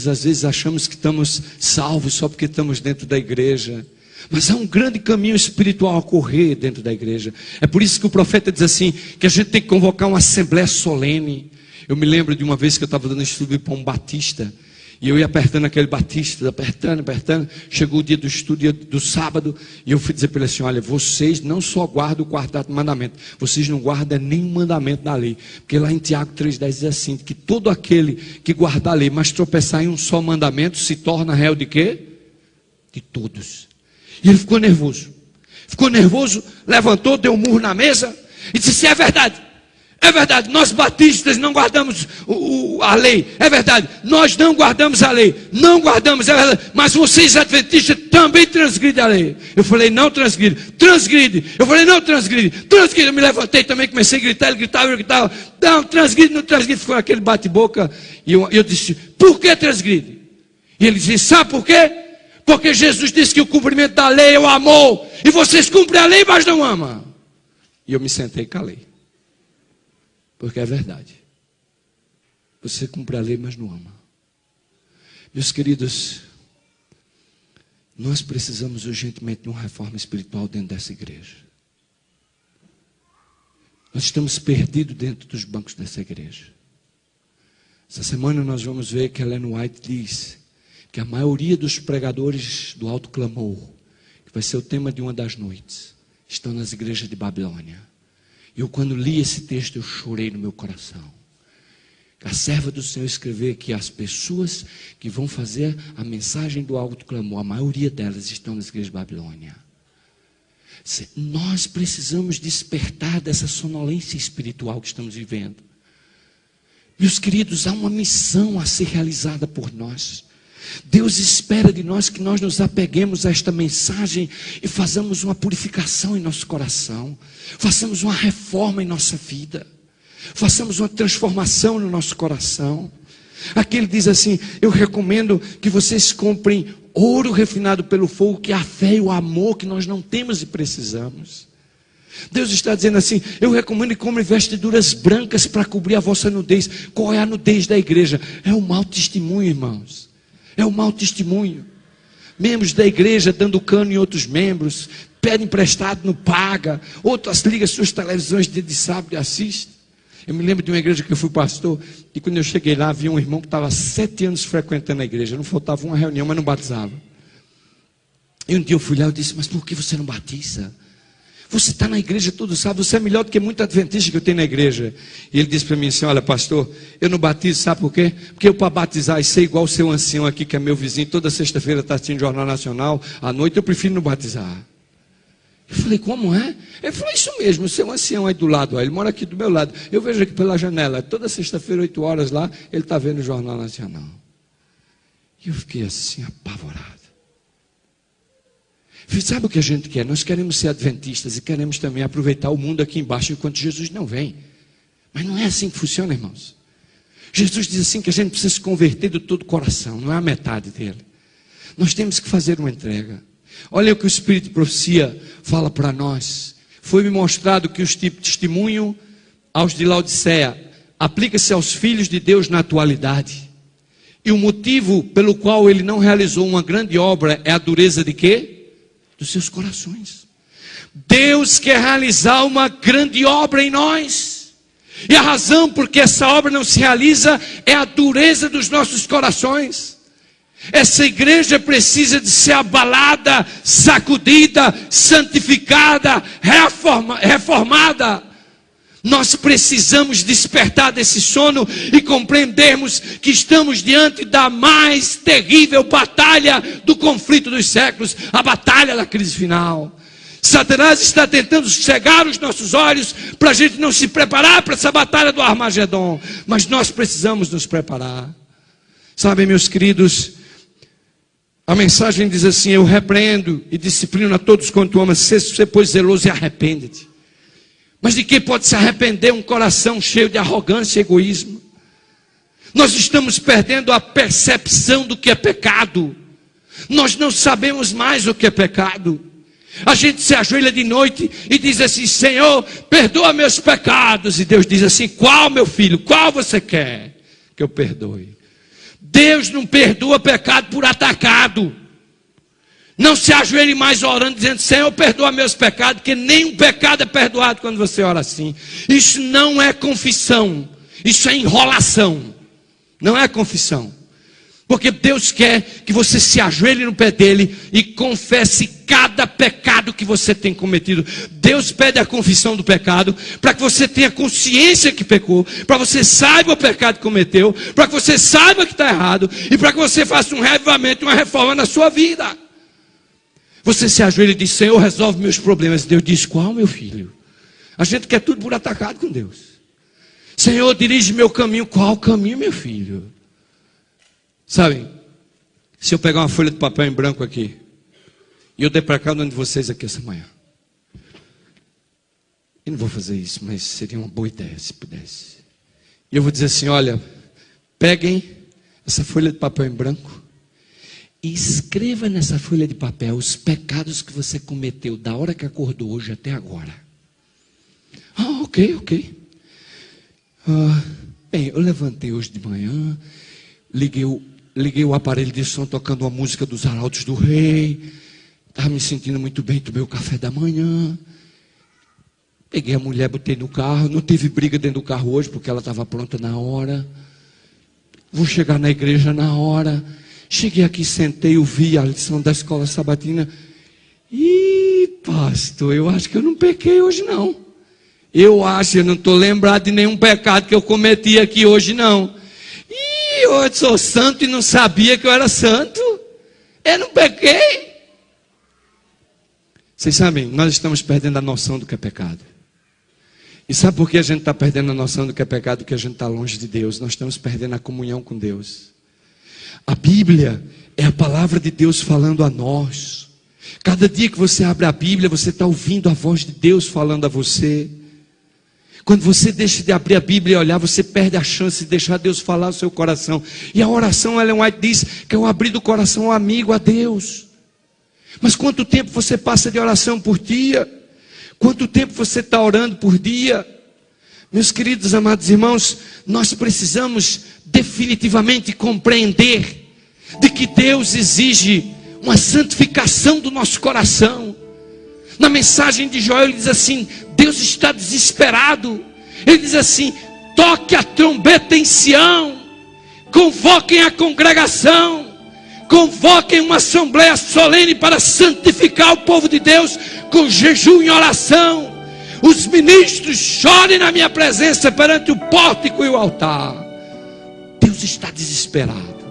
nós às vezes achamos que estamos salvos só porque estamos dentro da igreja. Mas há um grande caminho espiritual a correr dentro da igreja. É por isso que o profeta diz assim, que a gente tem que convocar uma assembleia solene. Eu me lembro de uma vez que eu estava dando estudo para um batista, e eu ia apertando aquele batista, apertando. Chegou o dia do estudo, do sábado, e eu fui dizer para ele assim: olha, vocês não só guardam o quarto mandamento, vocês não guardam nenhum mandamento da lei. Porque lá em Tiago 3,10 diz assim, que todo aquele que guardar a lei, mas tropeçar em um só mandamento, se torna réu de quê? De todos. E ele ficou nervoso, levantou, deu um murro na mesa, e disse: é verdade, nós batistas não guardamos a lei, é verdade, nós não guardamos a lei, não guardamos, é verdade, mas vocês adventistas também transgridem a lei. Eu falei: não transgride, eu falei: não transgride, eu me levantei também, comecei a gritar, ele gritava, não transgride, ficou aquele bate-boca, e eu disse: por que transgride? E ele disse: sabe por quê? Porque Jesus disse que o cumprimento da lei é o amor, e vocês cumprem a lei, mas não amam. E eu me sentei e calei. Porque é verdade. Você cumpre a lei, mas não ama. Meus queridos, nós precisamos urgentemente de uma reforma espiritual dentro dessa igreja. Nós estamos perdidos dentro dos bancos dessa igreja. Essa semana nós vamos ver que Ellen White diz que a maioria dos pregadores do alto clamor, que vai ser o tema de uma das noites, estão nas igrejas de Babilônia. Eu, quando li esse texto, eu chorei no meu coração. A serva do Senhor escreveu que as pessoas que vão fazer a mensagem do alto clamor, a maioria delas estão nas igrejas de Babilônia. Nós precisamos despertar dessa sonolência espiritual que estamos vivendo. Meus queridos, há uma missão a ser realizada por nós. Deus espera de nós que nós nos apeguemos a esta mensagem e façamos uma purificação em nosso coração, façamos uma reforma em nossa vida, façamos uma transformação no nosso coração. Aqui ele diz assim: eu recomendo que vocês comprem ouro refinado pelo fogo, que é a fé e o amor que nós não temos e precisamos. Deus está dizendo assim: eu recomendo que comprem vestiduras brancas para cobrir a vossa nudez. Qual é a nudez da igreja? É o mau testemunho, irmãos. É o mau testemunho. Membros da igreja dando cano em outros membros, pede emprestado, não paga, outras ligam suas televisões de sábado e assiste. Eu me lembro de uma igreja que eu fui pastor, e quando eu cheguei lá, havia um irmão que estava há 7 anos frequentando a igreja, não faltava uma reunião, mas não batizava. E um dia eu fui lá e disse: mas por que você não batiza? Você está na igreja todo sábado, você é melhor do que muito adventista que eu tenho na igreja. E ele disse para mim assim: olha, pastor, eu não batizo, sabe por quê? Porque eu, para batizar e ser igual o seu ancião aqui, que é meu vizinho, toda sexta-feira está assistindo Jornal Nacional, à noite eu prefiro não batizar. Eu falei: como é? Ele falou: isso mesmo, o seu ancião aí do lado, ó, ele mora aqui do meu lado, eu vejo aqui pela janela, toda sexta-feira, 8 horas lá, ele está vendo o Jornal Nacional. E eu fiquei assim, apavorado. Sabe o que a gente quer? Nós queremos ser adventistas e queremos também aproveitar o mundo aqui embaixo enquanto Jesus não vem. Mas não é assim que funciona, irmãos. Jesus diz assim que a gente precisa se converter de todo o coração, não é a metade dele. Nós temos que fazer uma entrega. Olha o que o Espírito de Profecia fala para nós. Foi-me mostrado que o testemunho aos de Laodiceia aplica-se aos filhos de Deus na atualidade. E o motivo pelo qual ele não realizou uma grande obra é a dureza de quê? Dos seus corações. Deus quer realizar uma grande obra em nós, e a razão por que essa obra não se realiza é a dureza dos nossos corações. Essa igreja precisa de ser abalada, sacudida, santificada, reformada. Nós precisamos despertar desse sono e compreendermos que estamos diante da mais terrível batalha do conflito dos séculos, a batalha da crise final. Satanás está tentando cegar os nossos olhos para a gente não se preparar para essa batalha do Armagedon, mas nós precisamos nos preparar. Sabem, meus queridos, a mensagem diz assim: eu repreendo e disciplino a todos quanto ama, se você pois zeloso e arrepende-te. Mas de que pode se arrepender um coração cheio de arrogância e egoísmo? Nós estamos perdendo a percepção do que é pecado. Nós não sabemos mais o que é pecado. A gente se ajoelha de noite e diz assim: Senhor, perdoa meus pecados. E Deus diz assim: qual, meu filho? Qual você quer que eu perdoe? Deus não perdoa pecado por atacado. Não se ajoelhe mais orando, dizendo: Senhor, perdoa meus pecados, porque nenhum pecado é perdoado quando você ora assim. Isso não é confissão, isso é enrolação. Não é confissão. Porque Deus quer que você se ajoelhe no pé dele e confesse cada pecado que você tem cometido. Deus pede a confissão do pecado para que você tenha consciência que pecou, para que você saiba o pecado que cometeu, para que você saiba que está errado e para que você faça um revivamento, uma reforma na sua vida. Você se ajoelha e diz: Senhor, resolve meus problemas. Deus diz: qual, meu filho? A gente quer tudo por atacado com Deus. Senhor, dirige meu caminho. Qual caminho, meu filho? Sabem, se eu pegar uma folha de papel em branco aqui e eu der para cada um de vocês aqui essa manhã, eu não vou fazer isso, mas seria uma boa ideia se pudesse. E eu vou dizer assim: olha, peguem essa folha de papel em branco e escreva nessa folha de papel os pecados que você cometeu da hora que acordou hoje até agora. Ah, ok. Bem, eu levantei hoje de manhã, liguei o aparelho de som tocando uma música dos Arautos do Rei, estava me sentindo muito bem, tomei o café da manhã, peguei a mulher, botei no carro, não teve briga dentro do carro hoje, porque ela estava pronta na hora, vou chegar na igreja na hora, cheguei aqui, sentei, ouvi a lição da escola sabatina, e pastor, eu acho que eu não pequei hoje não, eu não estou lembrado de nenhum pecado que eu cometi aqui hoje não. Eu sou santo e não sabia que eu era santo. Eu não pequei. Vocês sabem, nós estamos perdendo a noção do que é pecado. E sabe por que a gente está perdendo a noção do que é pecado? Porque a gente está longe de Deus. Nós estamos perdendo a comunhão com Deus. A Bíblia é a palavra de Deus falando a nós. Cada dia que você abre a Bíblia, você está ouvindo a voz de Deus falando a você. Quando você deixa de abrir a Bíblia e olhar, você perde a chance de deixar Deus falar no seu coração. E a oração, Ellen White diz que é o abrir do coração ao amigo, a Deus. Mas quanto tempo você passa de oração por dia? Quanto tempo você está orando por dia? Meus queridos, amados irmãos, nós precisamos definitivamente compreender de que Deus exige uma santificação do nosso coração. Na mensagem de Joel ele diz assim: Deus está desesperado. Ele diz assim: toque a trombeta em Sião, convoquem a congregação, convoquem uma assembleia solene para santificar o povo de Deus com jejum e oração. Os ministros chorem na minha presença perante o pórtico e o altar. Deus está desesperado.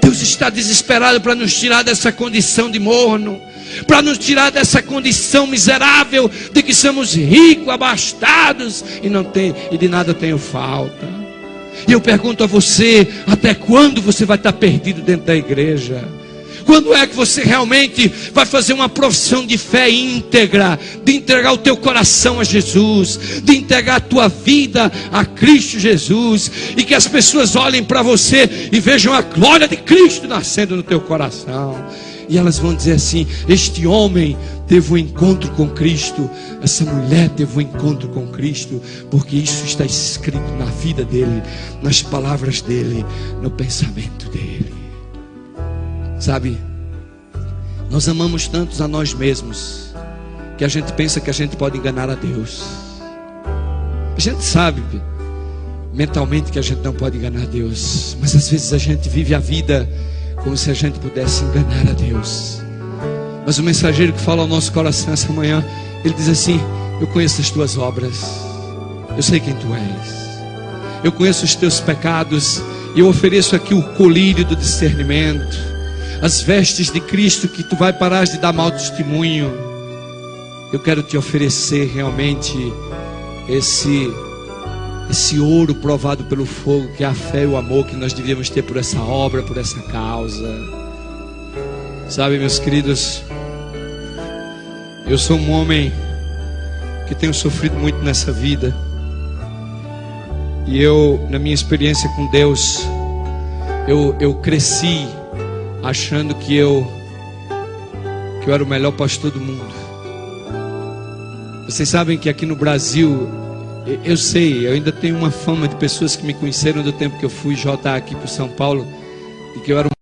Deus está desesperado para nos tirar dessa condição de morno, para nos tirar dessa condição miserável de que somos ricos, abastados e de nada tenho falta. E eu pergunto a você: até quando você vai estar perdido dentro da igreja? Quando é que você realmente vai fazer uma profissão de fé íntegra, de entregar o teu coração a Jesus, de entregar a tua vida a Cristo Jesus, e que as pessoas olhem para você e vejam a glória de Cristo nascendo no teu coração? E elas vão dizer assim: este homem teve um encontro com Cristo, essa mulher teve um encontro com Cristo, porque isso está escrito na vida dele, nas palavras dele, no pensamento dele. Sabe, nós amamos tantos a nós mesmos, que a gente pensa que a gente pode enganar a Deus. A gente sabe mentalmente que a gente não pode enganar a Deus, mas às vezes a gente vive a vida como se a gente pudesse enganar a Deus. Mas o mensageiro que fala ao nosso coração essa manhã, ele diz assim: eu conheço as tuas obras, eu sei quem tu és, eu conheço os teus pecados, e eu ofereço aqui o colírio do discernimento, as vestes de Cristo, que tu vai parar de dar mau testemunho. Eu quero te oferecer realmente esse ouro provado pelo fogo, que é a fé e o amor que nós devíamos ter por essa obra, por essa causa. Sabe, meus queridos, eu sou um homem que tenho sofrido muito nessa vida, e eu, na minha experiência com Deus, eu cresci achando que eu era o melhor pastor do mundo. Vocês sabem que aqui no Brasil, eu sei, eu ainda tenho uma fama de pessoas que me conheceram do tempo que eu fui aqui para São Paulo, de que eu era um